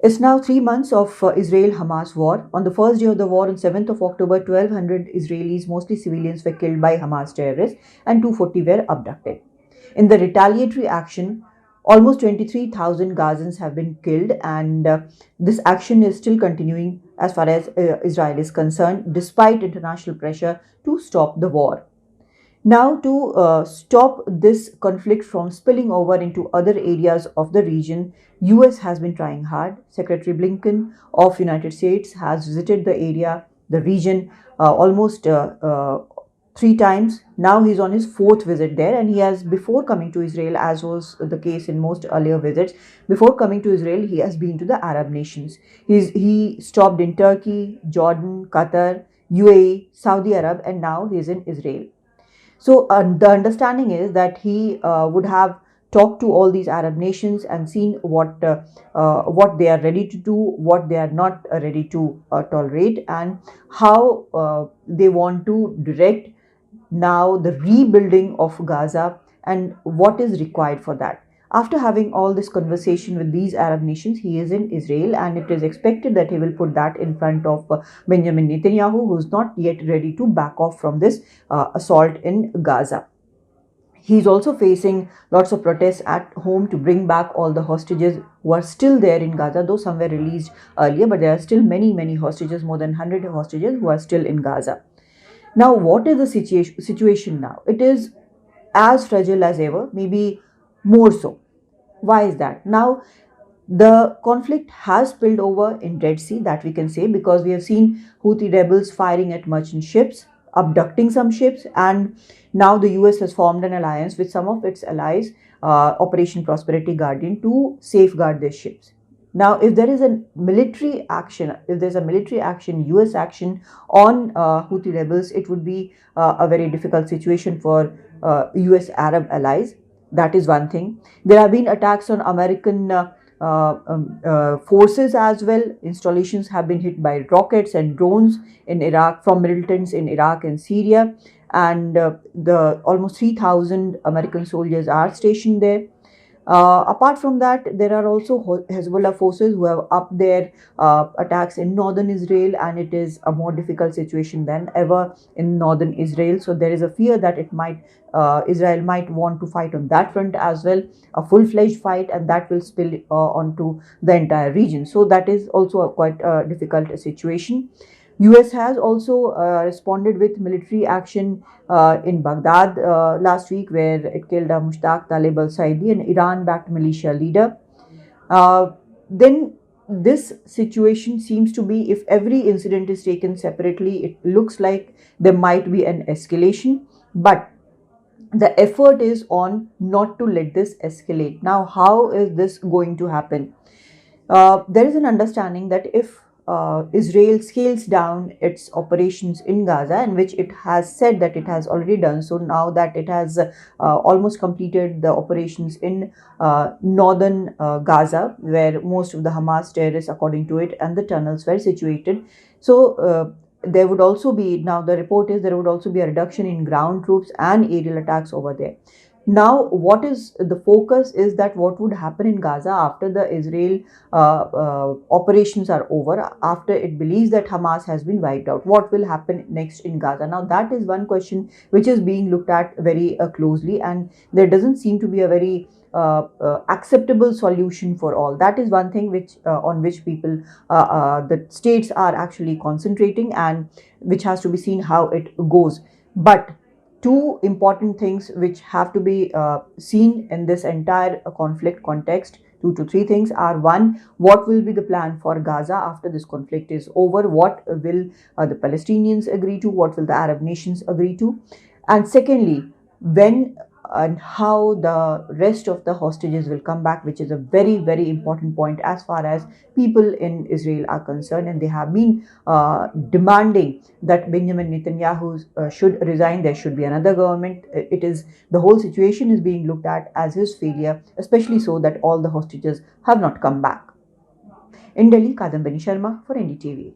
It's now 3 months of Israel-Hamas war. On the first day of the war, on 7th of October, 1,200 Israelis, mostly civilians, were killed by Hamas terrorists and 240 were abducted. In the retaliatory action, almost 23,000 Gazans have been killed, and this action is still continuing as far as Israel is concerned, despite international pressure to stop the war. Now, to stop this conflict from spilling over into other areas of the region, US has been trying hard. Secretary Blinken of United States has visited the area, the region, almost 3 times. Now he's on his 4th visit there, and he has, before coming to Israel, as was the case in most earlier visits, before coming to Israel, he has been to the Arab nations. He stopped in Turkey, Jordan, Qatar, UAE, Saudi Arab, and now he's in Israel. So the understanding is that he would have talked to all these Arab nations and seen what they are ready to do, what they are not ready to tolerate, and how they want to direct now the rebuilding of Gaza and what is required for that. After having all this conversation with these Arab nations, he is in Israel, and it is expected that he will put that in front of Benjamin Netanyahu, who is not yet ready to back off from this assault in Gaza. He's also facing lots of protests at home to bring back all the hostages who are still there in Gaza, though some were released earlier, but there are still many hostages, more than 100 hostages who are still in Gaza. Now, what is the situation now? It is as fragile as ever, maybe more so. Why is that? Now, the conflict has spilled over in Red Sea, that we can say, because we have seen Houthi rebels firing at merchant ships, abducting some ships, and now the US has formed an alliance with some of its allies, Operation Prosperity Guardian, to safeguard their ships. Now, if there is a military action, US action on Houthi rebels, it would be a very difficult situation for US Arab allies. That is one thing. There have been attacks on American forces as well. Installations have been hit by rockets and drones in Iraq from militants in Iraq and Syria, and the almost 3,000 American soldiers are stationed there. Apart from that, there are also Hezbollah forces who have upped their attacks in northern Israel, and it is a more difficult situation than ever in northern Israel. So there is a fear that Israel might want to fight on that front as well, a full-fledged fight, and that will spill onto the entire region. So that is also a quite difficult situation. US has also responded with military action in Baghdad last week, where it killed a Mushtaq Talib al-Saidi, an Iran-backed militia leader. Then this situation seems to be, if every incident is taken separately, it looks like there might be an escalation, but the effort is on not to let this escalate. Now, how is this going to happen? There is an understanding that if Israel scales down its operations in Gaza, in which it has said that it has already done so, now that it has almost completed the operations in northern Gaza, where most of the Hamas terrorists, according to it, and the tunnels were situated. So there would also be, now the report is, there would also be a reduction in ground troops and aerial attacks over there. Now, what is the focus is that what would happen in Gaza after the Israel operations are over, after it believes that Hamas has been wiped out. What will happen next in Gaza? Now, that is one question which is being looked at very closely, and there doesn't seem to be a very acceptable solution for all. That is one thing which on which people, the states are actually concentrating, and which has to be seen how it goes. But two important things which have to be seen in this entire conflict context, 2 to 3 things, are: one, what will be the plan for Gaza after this conflict is over? What will the Palestinians agree to? What will the Arab nations agree to? And secondly, when and how the rest of the hostages will come back, which is a very important point as far as people in Israel are concerned. And they have been demanding that Benjamin Netanyahu should resign. There should be another government. The whole situation is being looked at as his failure, especially so that all the hostages have not come back. In Delhi, Kadambini, Sharma for NDTV.